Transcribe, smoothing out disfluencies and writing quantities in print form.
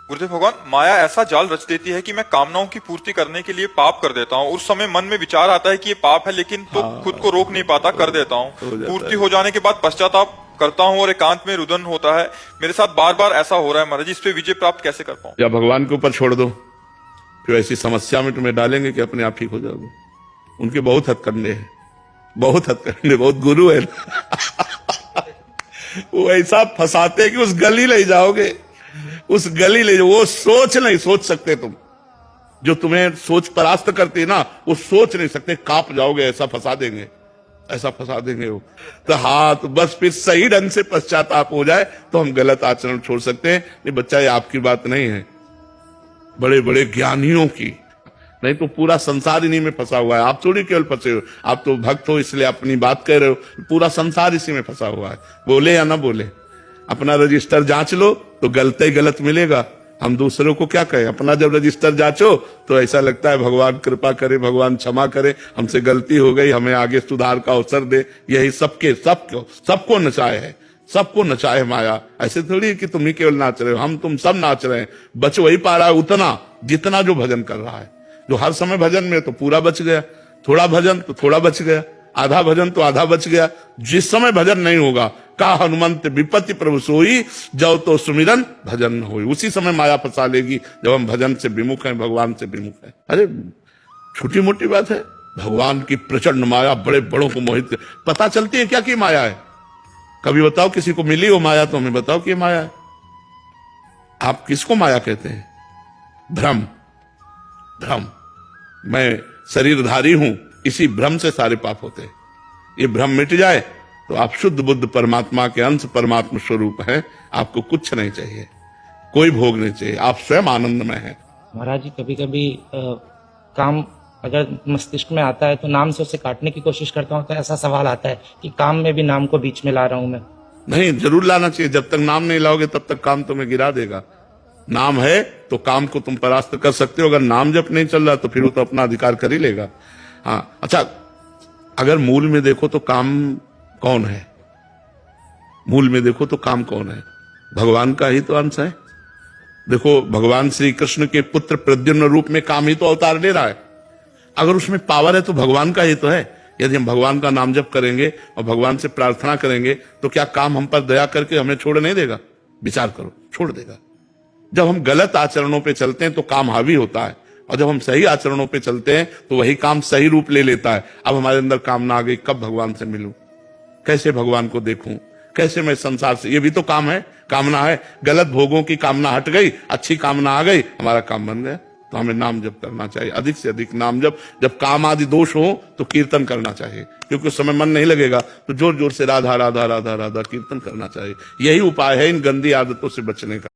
गुरुदेव भगवान, माया ऐसा जाल रच देती है कि मैं कामनाओं की पूर्ति करने के लिए पाप कर देता हूँ। उस समय मन में विचार आता है कि ये पाप है, लेकिन तो खुद को रोक नहीं पाता, कर देता हूँ। पूर्ति हो जाने के बाद पश्चाताप करता हूँ और एकांत में रुदन होता है। मेरे साथ बार बार ऐसा हो रहा है महाराज जी, इस पे विजय प्राप्त कैसे कर पाऊँ? या भगवान के ऊपर छोड़ दो, फिर ऐसी समस्या में तुम्हें डालेंगे कि अपने आप ठीक हो जाओगे। उनके बहुत हथकंडे हैं, बहुत हथकंडे, बहुत गुरु है। वो ऐसा फंसाते कि उस गली ले जाओगे, उस गली ले जाओ। वो सोच नहीं सोच सकते तुम, जो तुम्हें सोच परास्त करती है ना, वो सोच नहीं सकते, कांप जाओगे। ऐसा फंसा देंगे, ऐसा फंसा देंगे वो। तो हाँ, तो बस फिर सही ढंग से पश्चाताप हो जाए तो हम गलत आचरण छोड़ सकते हैं। नहीं बच्चा, ये आपकी बात नहीं है, बड़े बड़े ज्ञानियों की। नहीं तो पूरा संसार इन्हीं में फंसा हुआ है। आप थोड़ी केवल फंसे हो, आप तो भक्त हो इसलिए अपनी बात कह रहे हो। पूरा संसार इसी में फंसा हुआ है, बोले या ना बोले। अपना रजिस्टर जांच लो तो गलत ही गलत मिलेगा। हम दूसरों को क्या कहें? अपना जब रजिस्टर जांचो तो ऐसा लगता है भगवान कृपा करे, भगवान क्षमा करे, हमसे गलती हो गई, हमें आगे सुधार का अवसर दे। यही सबको नचाए है, सबको नचाए माया। ऐसे थोड़ी कि तुम ही केवल नाच रहे हो, हम तुम सब नाच रहे हैं। बच वही पा रहा है उतना जितना जो भजन कर रहा है। जो हर समय भजन में तो पूरा बच गया, थोड़ा भजन तो थोड़ा बच गया, आधा भजन तो आधा बच गया। जिस समय भजन नहीं होगा, का हनुमंत विपत्ति प्रभु सोई, जब तो सुमिरन भजन न होई। उसी समय माया फंसा लेगी जब हम भजन से विमुख हैं, भगवान से विमुख हैं। अरे छोटी मोटी बात है, भगवान की प्रचंड माया बड़े बड़ों को मोहित पता चलती है क्या कि माया है। कभी बताओ किसी को मिली हो माया तो हमें बताओ कि माया है। आप किसको माया कहते हैं? भ्रम, भ्रम। मैं शरीरधारी हूं, इसी भ्रम से सारे पाप होते हैं। ये भ्रम मिट जाए तो आप शुद्ध बुद्ध परमात्मा के अंश परमात्मा स्वरूप हैं। आपको कुछ नहीं चाहिए, कोई भोग नहीं चाहिए, आप स्वयं आनंद में हैं। महाराज जी, कभी कभी काम अगर मस्तिष्क में आता है तो नाम से उसे काटने की कोशिश करता हूँ, तो ऐसा सवाल आता है कि काम में भी नाम को बीच में ला रहा हूं मैं। नहीं, जरूर लाना चाहिए। जब तक नाम नहीं लाओगे तब तक काम तुम्हें गिरा देगा। नाम है तो काम को तुम परास्त कर सकते हो। अगर नाम जब नहीं चल रहा तो फिर वो तो अपना अधिकार कर ही लेगा। हाँ, अच्छा, अगर मूल में देखो तो काम कौन है? मूल में देखो तो काम कौन है? भगवान का ही तो अंश है। देखो, भगवान श्री कृष्ण के पुत्र प्रद्युम्न रूप में काम ही तो अवतार ले रहा है। अगर उसमें पावर है तो भगवान का ही तो है। यदि हम भगवान का नाम जप करेंगे और भगवान से प्रार्थना करेंगे तो क्या काम हम पर दया करके हमें छोड़ नहीं देगा? विचार करो, छोड़ देगा। जब हम गलत आचरणों पे चलते हैं तो काम हावी होता है, और जब हम सही आचरणों पे चलते हैं तो वही काम सही रूप ले लेता है। अब हमारे अंदर कामना आ गई, कब भगवान से मिलूं, कैसे भगवान को देखूं, कैसे मैं संसार से, ये भी तो काम है, कामना है। गलत भोगों की कामना हट गई, अच्छी कामना आ गई, हमारा काम बन गया। तो हमें नाम जप करना चाहिए, अधिक से अधिक नाम जप। जब काम आदि दोष हो तो कीर्तन करना चाहिए, क्योंकि उस समय मन नहीं लगेगा तो जोर जोर से राधा राधा राधा राधा कीर्तन करना चाहिए। यही उपाय है इन गंदी आदतों से बचने का।